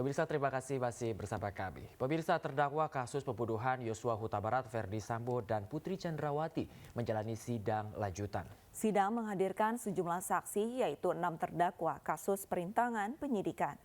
Pemirsa, terima kasih masih bersama kami. Pemirsa, terdakwa kasus pembunuhan Yosua Huta Barat Ferdi Sambo dan Putri Chandrawati menjalani sidang lanjutan. Sidang menghadirkan sejumlah saksi yaitu 6 terdakwa kasus perintangan penyidikan.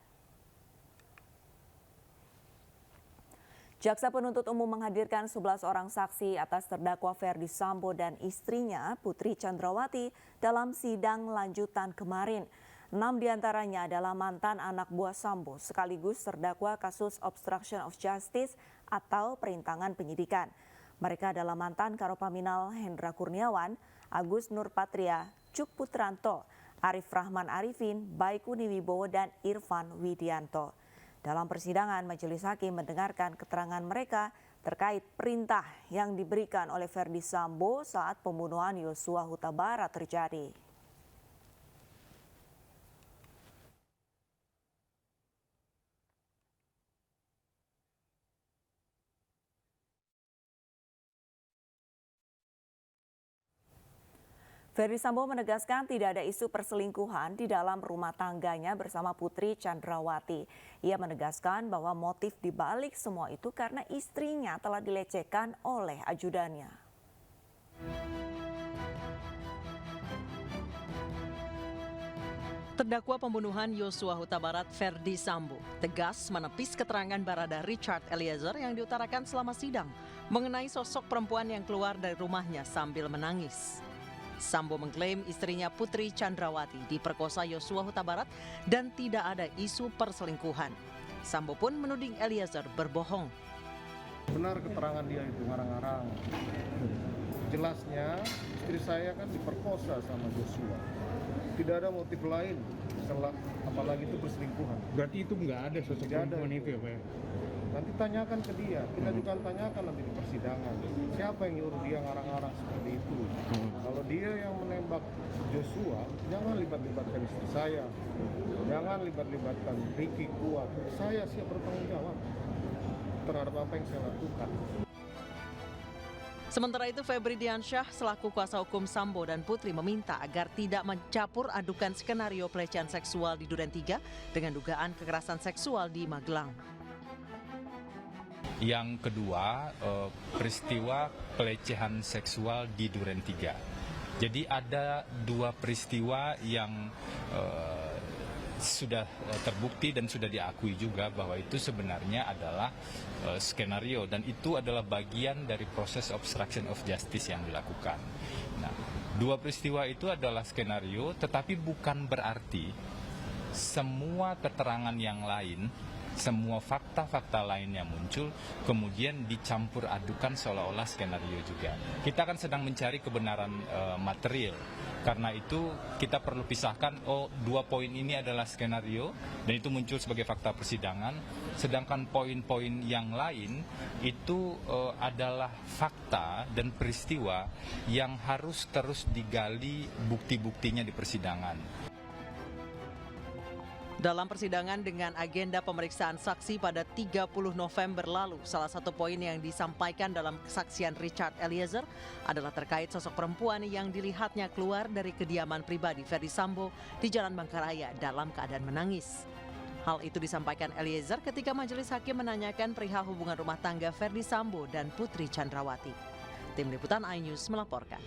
Jaksa penuntut umum menghadirkan 11 orang saksi atas terdakwa Ferdi Sambo dan istrinya Putri Chandrawati dalam sidang lanjutan kemarin. 6 diantaranya adalah mantan anak buah Sambo sekaligus terdakwa kasus obstruction of justice atau perintangan penyidikan. Mereka adalah mantan Karopaminal Hendra Kurniawan, Agus Nurpatria, Cuk Putranto, Arif Rahman Arifin, Baikuni Wibowo, dan Irfan Widianto. Dalam persidangan, majelis hakim mendengarkan keterangan mereka terkait perintah yang diberikan oleh Ferdi Sambo saat pembunuhan Yosua Huta Barat terjadi. Ferdi Sambo menegaskan tidak ada isu perselingkuhan di dalam rumah tangganya bersama Putri Chandrawati. Ia menegaskan bahwa motif dibalik semua itu karena istrinya telah dilecehkan oleh ajudannya. Terdakwa pembunuhan Yosua Huta Barat Ferdi Sambo tegas menepis keterangan Barada Richard Eliezer yang diutarakan selama sidang mengenai sosok perempuan yang keluar dari rumahnya sambil menangis. Sambo mengklaim istrinya Putri Chandrawati diperkosa Yosua Huta Barat dan tidak ada isu perselingkuhan. Sambo pun menuding Eliezer berbohong. Benar keterangan dia itu ngarang-ngarang. Jelasnya istri saya kan diperkosa sama Yosua. Tidak ada motif lain, apalagi itu perselingkuhan. Berarti itu nggak ada sosok perempuan itu ya Pak? Nanti tanyakan ke dia, kita juga tanyakan nanti di persidangan. Siapa yang nyuruh dia ngarang-ngarang seperti itu? Kalau dia yang menembak Joshua, jangan libat-libatkan istri saya. Jangan libat-libatkan Ricky Kuat. Saya siap bertanggung jawab terhadap apa yang saya lakukan. Sementara itu Febri Diansyah selaku kuasa hukum Sambo dan Putri meminta agar tidak mencampur adukan skenario pelecehan seksual di Duren 3 dengan dugaan kekerasan seksual di Magelang. Yang kedua, peristiwa pelecehan seksual di Duren 3. Jadi ada dua peristiwa yang sudah terbukti dan sudah diakui juga bahwa itu sebenarnya adalah skenario dan itu adalah bagian dari proses obstruction of justice yang dilakukan. Nah, dua peristiwa itu adalah skenario, tetapi bukan berarti semua keterangan yang lain, semua fakta-fakta lain yang muncul kemudian dicampur adukan seolah-olah skenario juga. Kita kan sedang mencari kebenaran material. Karena itu kita perlu pisahkan, dua poin ini adalah skenario dan itu muncul sebagai fakta persidangan. Sedangkan poin-poin yang lain itu adalah fakta dan peristiwa yang harus terus digali bukti-buktinya di persidangan. Dalam persidangan dengan agenda pemeriksaan saksi pada 30 November lalu, salah satu poin yang disampaikan dalam kesaksian Richard Eliezer adalah terkait sosok perempuan yang dilihatnya keluar dari kediaman pribadi Ferdi Sambo di Jalan Bangkaraya dalam keadaan menangis. Hal itu disampaikan Eliezer ketika majelis hakim menanyakan perihal hubungan rumah tangga Ferdi Sambo dan Putri Chandrawati. Tim Liputan iNews melaporkan.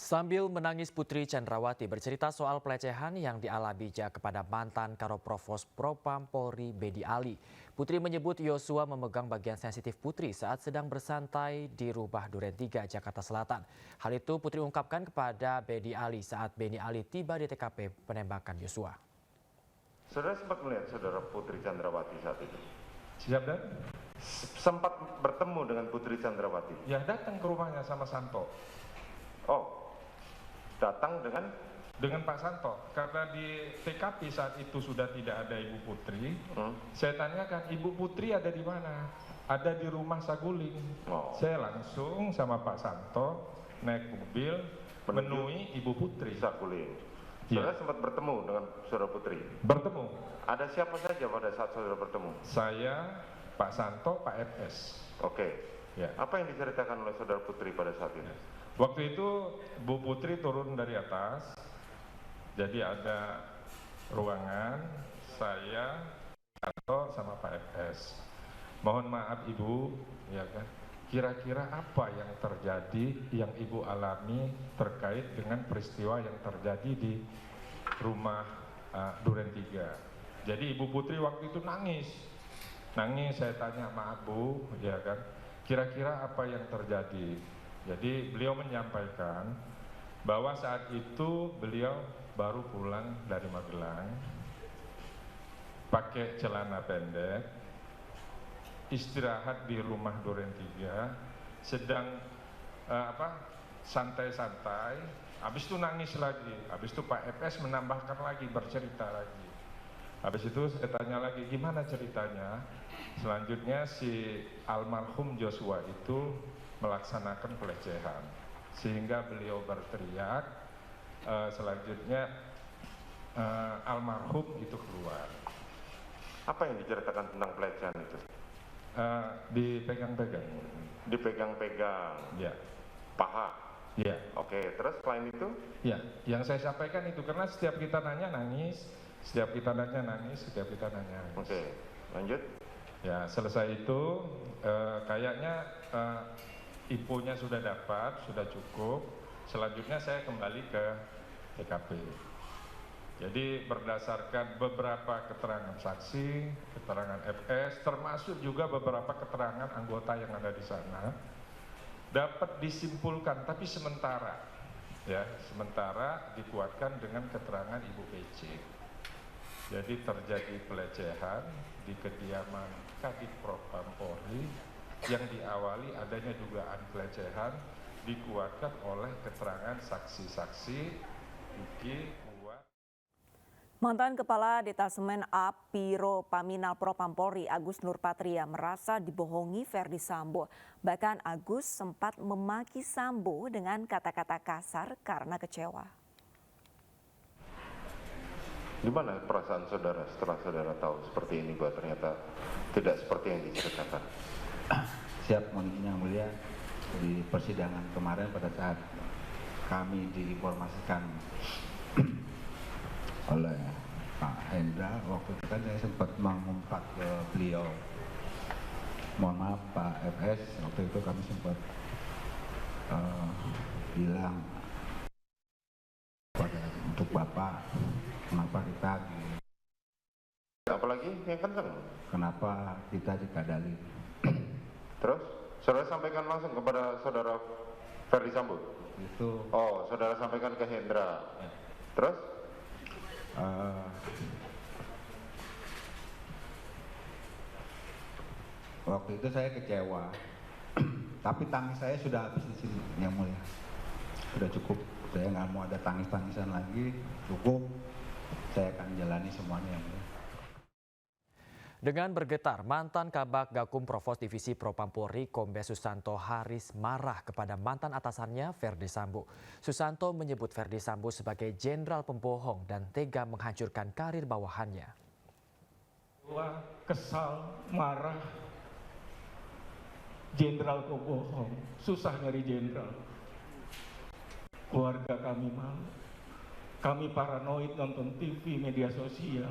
Sambil menangis, Putri Chandrawati bercerita soal pelecehan yang dialaminya kepada mantan Karoprovos Propam Polri Bedi Ali. Putri menyebut Yosua memegang bagian sensitif Putri saat sedang bersantai di rumah Duren 3, Jakarta Selatan. Hal itu Putri ungkapkan kepada Bedi Ali saat Bedi Ali tiba di TKP penembakan Yosua. Saudara sempat melihat saudara Putri Chandrawati saat itu? Siap dan? Sempat bertemu dengan Putri Chandrawati? Ya, datang ke rumahnya sama Santo. Oh, datang dengan Pak Santo, karena di TKP saat itu sudah tidak ada Ibu Putri. Saya tanyakan, Ibu Putri ada di mana? Ada di rumah Saguling. Saya langsung sama Pak Santo naik mobil menemui Ibu Putri Saguling. Saudara sempat bertemu dengan saudara Putri? Bertemu. Ada siapa saja pada saat saudara bertemu? Saya, Pak Santo, Pak FS. Oke. Ya. Apa yang diceritakan oleh saudara Putri pada saat itu? Waktu itu Bu Putri turun dari atas, jadi ada ruangan, saya, Santo sama Pak FS. Mohon maaf Ibu, ya kan. Kira-kira apa yang terjadi, yang Ibu alami terkait dengan peristiwa yang terjadi di rumah Duren 3. Jadi Ibu Putri waktu itu nangis, saya tanya, maaf Bu, ya kan, kira-kira apa yang terjadi. Jadi beliau menyampaikan bahwa saat itu beliau baru pulang dari Magelang, pakai celana pendek, istirahat di rumah Duren 3, sedang santai-santai, habis itu nangis lagi, habis itu Pak FS menambahkan lagi, bercerita lagi. Habis itu saya tanya lagi, gimana ceritanya? Selanjutnya si almarhum Joshua itu melaksanakan pelecehan, sehingga beliau berteriak, selanjutnya almarhum itu keluar. Apa yang diceritakan tentang pelecehan itu? Dipegang-pegang. Dipegang-pegang. Ya. Paha. Ya. Oke, terus selain itu? Ya, yang saya sampaikan itu karena setiap kita nanya nangis, setiap kita nanya nangis. Oke, lanjut. Ya, selesai itu kayaknya infonya sudah dapat, sudah cukup. Selanjutnya saya kembali ke TKP. Jadi berdasarkan beberapa keterangan saksi, keterangan FS, termasuk juga beberapa keterangan anggota yang ada di sana, dapat disimpulkan, tapi sementara dikuatkan dengan keterangan Ibu PC. Jadi terjadi pelecehan di kediaman Kadif Propam Polri yang diawali adanya dugaan pelecehan, dikuatkan oleh keterangan saksi-saksi bukti kuat. Mantan Kepala Detasemen A Biro Paminal Propam Polri Agus Nurpatria merasa dibohongi Verdi Sambo. Bahkan Agus sempat memaki Sambo dengan kata-kata kasar karena kecewa. Gimana perasaan saudara setelah saudara tahu seperti ini bahwa ternyata tidak seperti yang diceritakan? Siap, mohon izin yang mulia, di persidangan kemarin pada saat kami diinformasikan oleh Pak Hendra, waktu itu kan saya sempat mengumpat ke beliau, mohon maaf Pak FS, waktu itu kami sempat bilang untuk Bapak, kenapa kita apalagi yang kencang? Kenapa kita dikadali? Terus saudara sampaikan langsung kepada saudara Verdi Sambo? Itu. Oh, saudara sampaikan ke Hendra. Ya. Terus? Waktu itu saya kecewa, tapi tangis saya sudah habis di sini, yang mulia. Sudah cukup, saya nggak mau ada tangis-tangisan lagi, cukup. Saya akan jalani semuanya, yang mulia. Dengan bergetar, mantan Kabag Gakum Provos Divisi Propam Polri Kombes Susanto Haris marah kepada mantan atasannya Verdi Sambo. Susanto menyebut Verdi Sambo sebagai jenderal pembohong dan tega menghancurkan karir bawahannya. Wah, kesal, marah, jenderal pembohong, susah nyari jenderal. Keluarga kami malu, kami paranoid nonton TV, media sosial,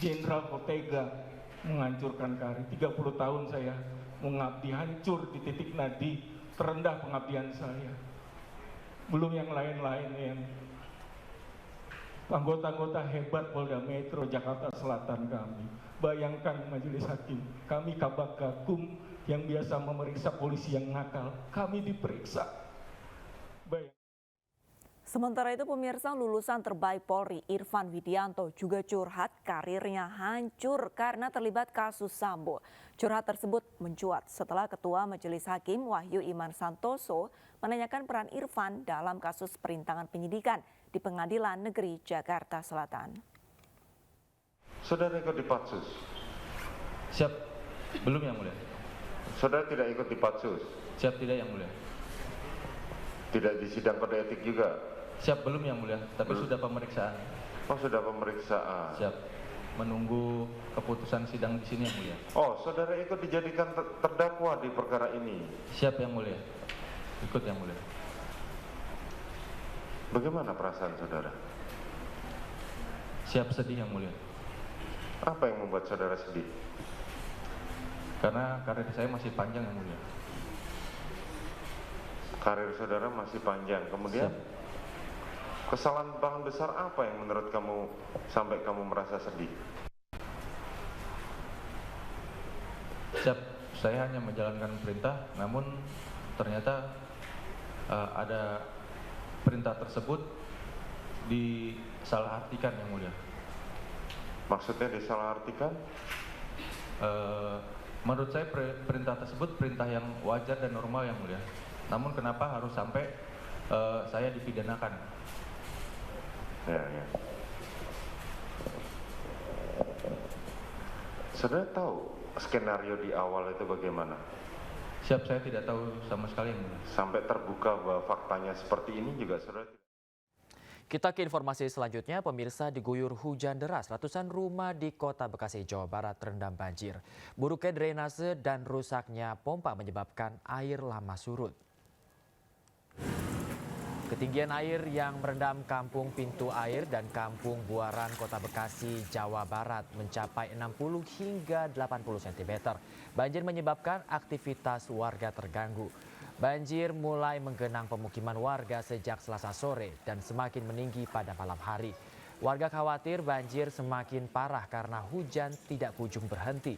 jenderal kok tega menghancurkan karir. 30 tahun saya mengabdi, hancur di titik nadi terendah pengabdian saya. Belum yang lain-lain yang anggota-anggota hebat Polda Metro Jakarta Selatan kami. Bayangkan majelis hakim, kami Kabag Gakum yang biasa memeriksa polisi yang nakal, kami diperiksa. Sementara itu pemirsa, lulusan terbaik Polri Irfan Widianto juga curhat karirnya hancur karena terlibat kasus Sambo. Curhat tersebut mencuat setelah Ketua Majelis Hakim Wahyu Iman Santoso menanyakan peran Irfan dalam kasus perintangan penyidikan di Pengadilan Negeri Jakarta Selatan. Saudara ikut di Patsus? Siap, belum yang mulia. Saudara tidak ikut di Patsus? Siap, tidak yang mulia. Tidak di sidang kode etik juga? Siap, belum yang mulia, tapi sudah pemeriksaan. Oh, sudah pemeriksaan. Siap, menunggu keputusan sidang di sini yang mulia. Oh, saudara ikut dijadikan terdakwa di perkara ini? Siap yang mulia, ikut yang mulia. Bagaimana perasaan saudara? Siap sedih Yang Mulia. Apa yang membuat saudara sedih? Karena karir saya masih panjang Yang Mulia. Karir saudara masih panjang. Kemudian kesalahan paling besar apa yang menurut kamu sampai kamu merasa sedih? Siap, saya hanya menjalankan perintah, namun ternyata ada perintah tersebut disalahartikan Yang Mulia. Maksudnya disalahartikan? Menurut saya perintah tersebut perintah yang wajar dan normal Yang Mulia. Namun kenapa harus sampai saya dipidanakan? Ya. Saudara tahu skenario di awal itu bagaimana? Siap, saya tidak tahu sama sekali Yang Mulia. Sampai terbuka bahwa faktanya seperti ini juga saudara tidak. Kita ke informasi selanjutnya, pemirsa, diguyur hujan deras, ratusan rumah di Kota Bekasi, Jawa Barat terendam banjir. Buruknya drainase dan rusaknya pompa menyebabkan air lama surut. Ketinggian air yang merendam Kampung Pintu Air dan Kampung Buaran Kota Bekasi, Jawa Barat mencapai 60 hingga 80 cm. Banjir menyebabkan aktivitas warga terganggu. Banjir mulai menggenang pemukiman warga sejak Selasa sore dan semakin meninggi pada malam hari. Warga khawatir banjir semakin parah karena hujan tidak kunjung berhenti.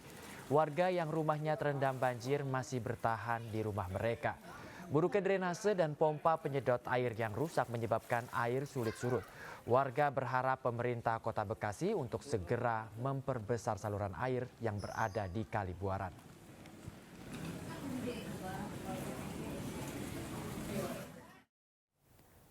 Warga yang rumahnya terendam banjir masih bertahan di rumah mereka. Buruknya drainase dan pompa penyedot air yang rusak menyebabkan air sulit surut. Warga berharap pemerintah Kota Bekasi untuk segera memperbesar saluran air yang berada di Kali Buaran.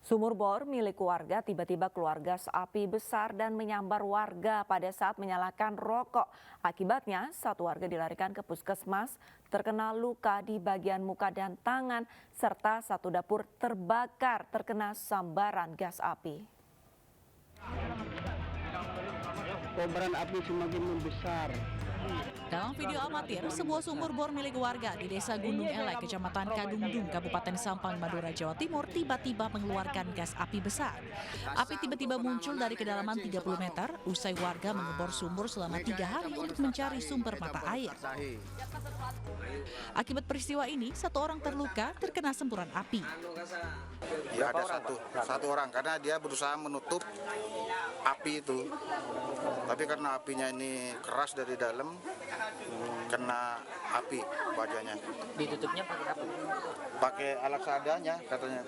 Sumur bor milik warga tiba-tiba keluar gas api besar dan menyambar warga pada saat menyalakan rokok. Akibatnya, satu warga dilarikan ke puskesmas, terkena luka di bagian muka dan tangan, serta satu dapur terbakar terkena sambaran gas api. Kobaran api semakin membesar. Dalam video amatir, sebuah sumur bor milik warga di Desa Gunung Elek, Kecamatan Kadungdung, Kabupaten Sampang, Madura, Jawa Timur tiba-tiba mengeluarkan gas api besar. Api tiba-tiba muncul dari kedalaman 30 meter usai warga mengebor sumur selama 3 hari untuk mencari sumber mata air. Akibat peristiwa ini, satu orang terluka terkena semburan api. Ya ada satu orang karena dia berusaha menutup api itu. Tapi karena apinya ini keras dari dalam, kena api wajahnya. Ditutupnya pakai apa? Pakai alat seadanya katanya.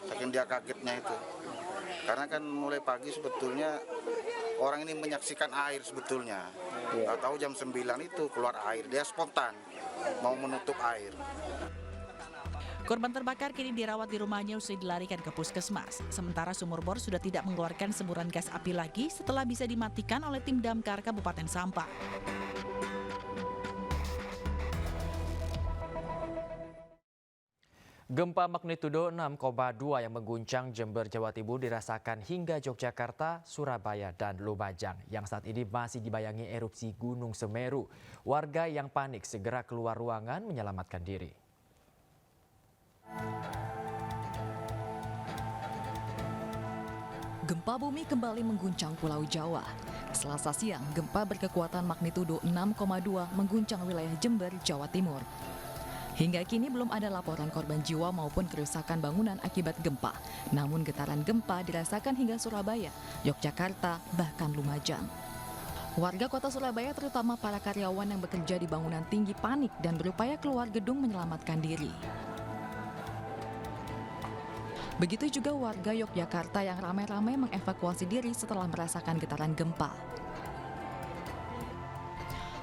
Saking dia kagetnya itu. Karena kan mulai pagi sebetulnya orang ini menyaksikan air sebetulnya. Nggak tahu jam 9 itu keluar air, dia spontan mau menutup air. Korban terbakar kini dirawat di rumahnya usai dilarikan ke puskesmas. Sementara sumur bor sudah tidak mengeluarkan semburan gas api lagi setelah bisa dimatikan oleh tim damkar Kabupaten Sampang. Gempa magnitudo 6,2 yang mengguncang Jember, Jawa Timur dirasakan hingga Yogyakarta, Surabaya, dan Lumajang yang saat ini masih dibayangi erupsi Gunung Semeru. Warga yang panik segera keluar ruangan menyelamatkan diri. Gempa bumi kembali mengguncang Pulau Jawa. Selasa siang, gempa berkekuatan magnitudo 6,2 mengguncang wilayah Jember, Jawa Timur. Hingga kini belum ada laporan korban jiwa maupun kerusakan bangunan akibat gempa. Namun getaran gempa dirasakan hingga Surabaya, Yogyakarta, bahkan Lumajang. Warga kota Surabaya terutama para karyawan yang bekerja di bangunan tinggi panik dan berupaya keluar gedung menyelamatkan diri. Begitu juga warga Yogyakarta yang ramai-ramai mengevakuasi diri setelah merasakan getaran gempa.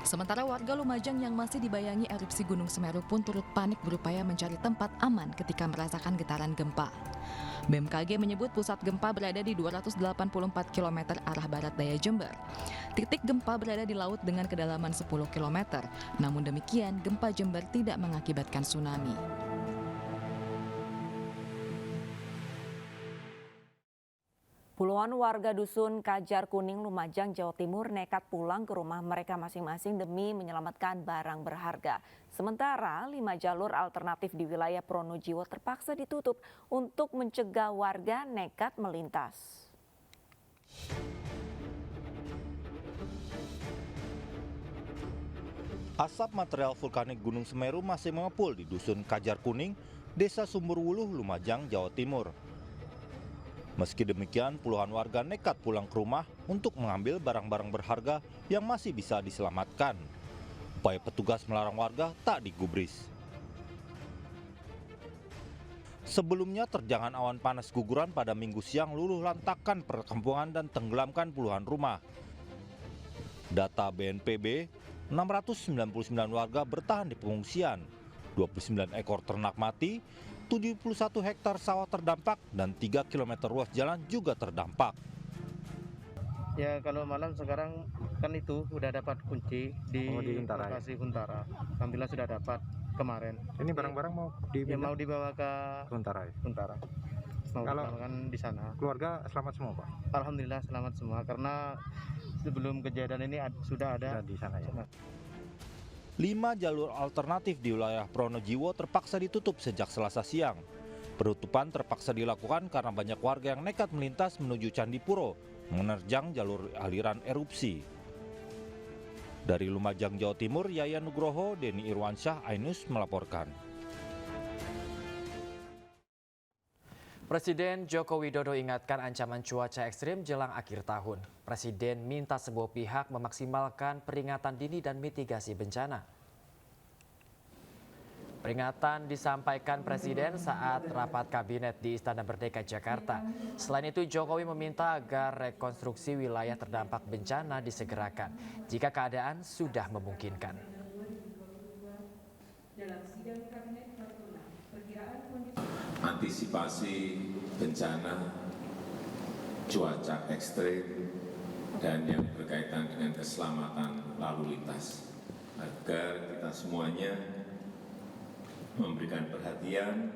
Sementara warga Lumajang yang masih dibayangi erupsi Gunung Semeru pun turut panik berupaya mencari tempat aman ketika merasakan getaran gempa. BMKG menyebut pusat gempa berada di 284 km arah barat daya Jember. Titik gempa berada di laut dengan kedalaman 10 km. Namun demikian, gempa Jember tidak mengakibatkan tsunami. Puluhan warga dusun Kajar Kuning, Lumajang, Jawa Timur nekat pulang ke rumah mereka masing-masing demi menyelamatkan barang berharga. Sementara 5 jalur alternatif di wilayah Pronojiwo terpaksa ditutup untuk mencegah warga nekat melintas. Asap material vulkanik Gunung Semeru masih mengepul di Dusun Kajar Kuning, Desa Sumberwuluh, Lumajang, Jawa Timur. Meski demikian, puluhan warga nekat pulang ke rumah untuk mengambil barang-barang berharga yang masih bisa diselamatkan. Upaya petugas melarang warga tak digubris. Sebelumnya, terjangan awan panas guguran pada Minggu siang luluh lantakkan perkampungan dan tenggelamkan puluhan rumah. Data BNPB, 699 warga bertahan di pengungsian, 29 ekor ternak mati, 71 hektar sawah terdampak, dan 3 km ruas jalan juga terdampak. Ya kalau malam sekarang kan itu udah dapat kunci di Huntara, lokasi Huntara. Alhamdulillah sudah dapat kemarin. Ini barang-barang mau mau dibawa ke Huntara. Huntara. Mau dibawakan di sana. Keluarga selamat semua, Pak? Alhamdulillah selamat semua karena sebelum kejadian ini sudah ada di sana ya. 5 jalur alternatif di wilayah Pronojiwo terpaksa ditutup sejak Selasa siang. Penutupan terpaksa dilakukan karena banyak warga yang nekat melintas menuju Candi Puro, menerjang jalur aliran erupsi. Dari Lumajang, Jawa Timur, Yayan Nugroho, Denny Irwansyah, Ainus melaporkan. Presiden Joko Widodo ingatkan ancaman cuaca ekstrim jelang akhir tahun. Presiden minta semua pihak memaksimalkan peringatan dini dan mitigasi bencana. Peringatan disampaikan Presiden saat rapat kabinet di Istana Merdeka, Jakarta. Selain itu, Jokowi meminta agar rekonstruksi wilayah terdampak bencana disegerakan jika keadaan sudah memungkinkan. Antisipasi bencana, cuaca ekstrim, dan yang berkaitan dengan keselamatan lalu lintas. Agar kita semuanya memberikan perhatian,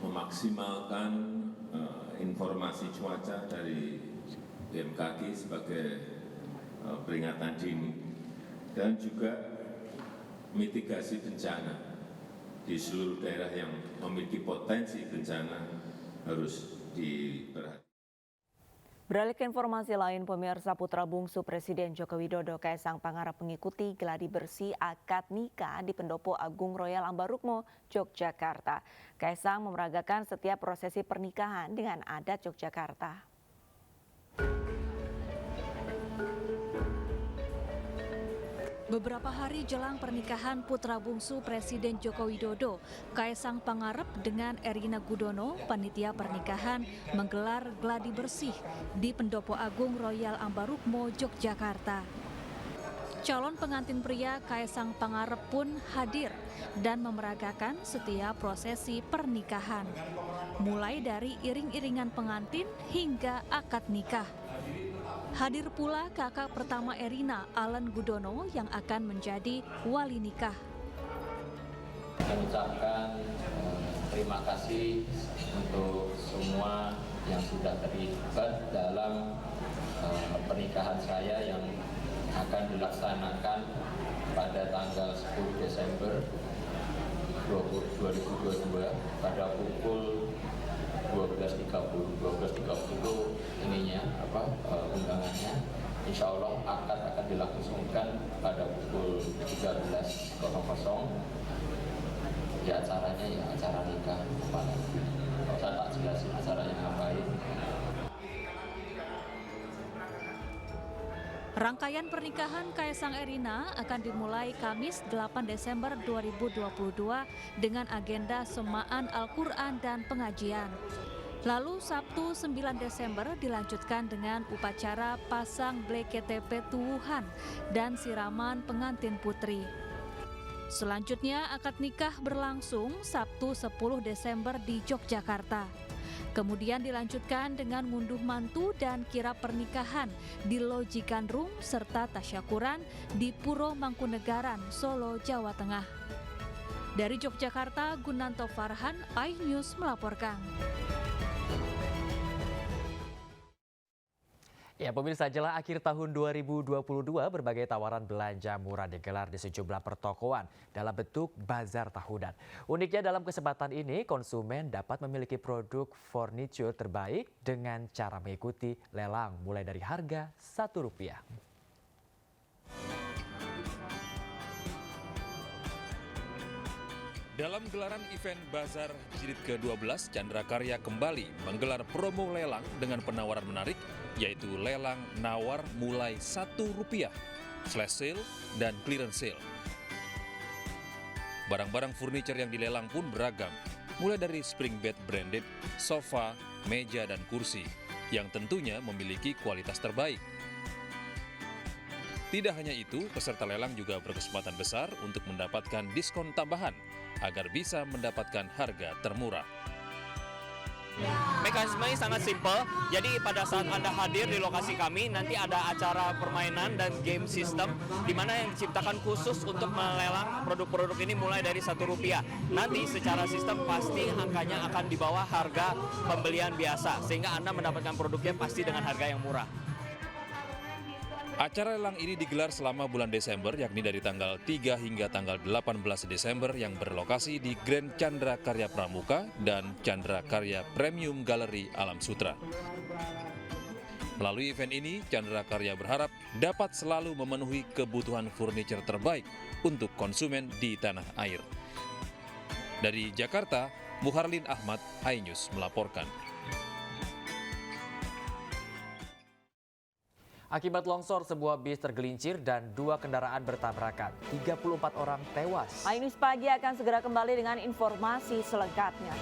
memaksimalkan informasi cuaca dari BMKG sebagai peringatan dini, dan juga mitigasi bencana di seluruh daerah yang memiliki potensi bencana harus diperhatikan. Beralih ke informasi lain, pemirsa, putra bungsu Presiden Joko Widodo, Kaisang Pangarep, mengikuti gladi bersih akad nikah di Pendopo Agung Royal Ambarukmo, Yogyakarta. Kaisang memeragakan setiap prosesi pernikahan dengan adat Yogyakarta. Beberapa hari jelang pernikahan putra bungsu Presiden Joko Widodo, Kaisang Pangarep dengan Erina Gudono, panitia pernikahan, menggelar gladi bersih di Pendopo Agung Royal Ambarukmo, Yogyakarta. Calon pengantin pria Kaisang Pangarep pun hadir dan memeragakan setiap prosesi pernikahan, mulai dari iring-iringan pengantin hingga akad nikah. Hadir pula kakak pertama Erina, Alan Gudono, yang akan menjadi wali nikah. Saya ucapkan terima kasih untuk semua yang sudah terlibat dalam pernikahan saya yang akan dilaksanakan pada tanggal 10 Desember 2022 pada pukul 12.30 ininya undangannya. Insya Allah akad akan dilangsungkan pada pukul 13.00. Ya acaranya ya acara nikah. Kalau saya tak jelasin acaranya ngapain. Rangkaian pernikahan Kaisang Erina akan dimulai Kamis 8 Desember 2022 dengan agenda semaan Al-Quran dan pengajian. Lalu Sabtu 9 Desember dilanjutkan dengan upacara pasang BKTP tuwuhan dan siraman pengantin putri. Selanjutnya akad nikah berlangsung Sabtu 10 Desember di Yogyakarta. Kemudian dilanjutkan dengan ngunduh mantu dan kirap pernikahan di Loji Gandrung serta tasyakuran di Puro Mangkunegaran, Solo, Jawa Tengah. Dari Yogyakarta, Gunanto Farhan, iNews melaporkan. Ya, pemirsa, jelang akhir tahun 2022 berbagai tawaran belanja murah digelar di sejumlah pertokoan dalam bentuk bazar tahunan. Uniknya dalam kesempatan ini konsumen dapat memiliki produk furniture terbaik dengan cara mengikuti lelang mulai dari harga Rp1. Dalam gelaran event Bazar Jilid ke-12, Chandra Karya kembali menggelar promo lelang dengan penawaran menarik, yaitu lelang nawar mulai Rp1, flash sale, dan clearance sale. Barang-barang furniture yang dilelang pun beragam, mulai dari spring bed branded, sofa, meja, dan kursi, yang tentunya memiliki kualitas terbaik. Tidak hanya itu, peserta lelang juga berkesempatan besar untuk mendapatkan diskon tambahan agar bisa mendapatkan harga termurah. Mekanismenya sangat simpel, jadi pada saat Anda hadir di lokasi kami, nanti ada acara permainan dan game system di mana yang diciptakan khusus untuk melelang produk-produk ini mulai dari Rp1. Nanti secara sistem pasti angkanya akan di bawah harga pembelian biasa, sehingga Anda mendapatkan produknya pasti dengan harga yang murah. Acara lelang ini digelar selama bulan Desember, yakni dari tanggal 3 hingga tanggal 18 Desember yang berlokasi di Grand Chandra Karya Pramuka dan Chandra Karya Premium Gallery Alam Sutra. Melalui event ini, Chandra Karya berharap dapat selalu memenuhi kebutuhan furniture terbaik untuk konsumen di tanah air. Dari Jakarta, Muharlin Ahmad, iNews melaporkan. Akibat longsor, sebuah bis tergelincir dan 2 kendaraan bertabrakan. 34 orang tewas. iNews Pagi akan segera kembali dengan informasi selengkapnya.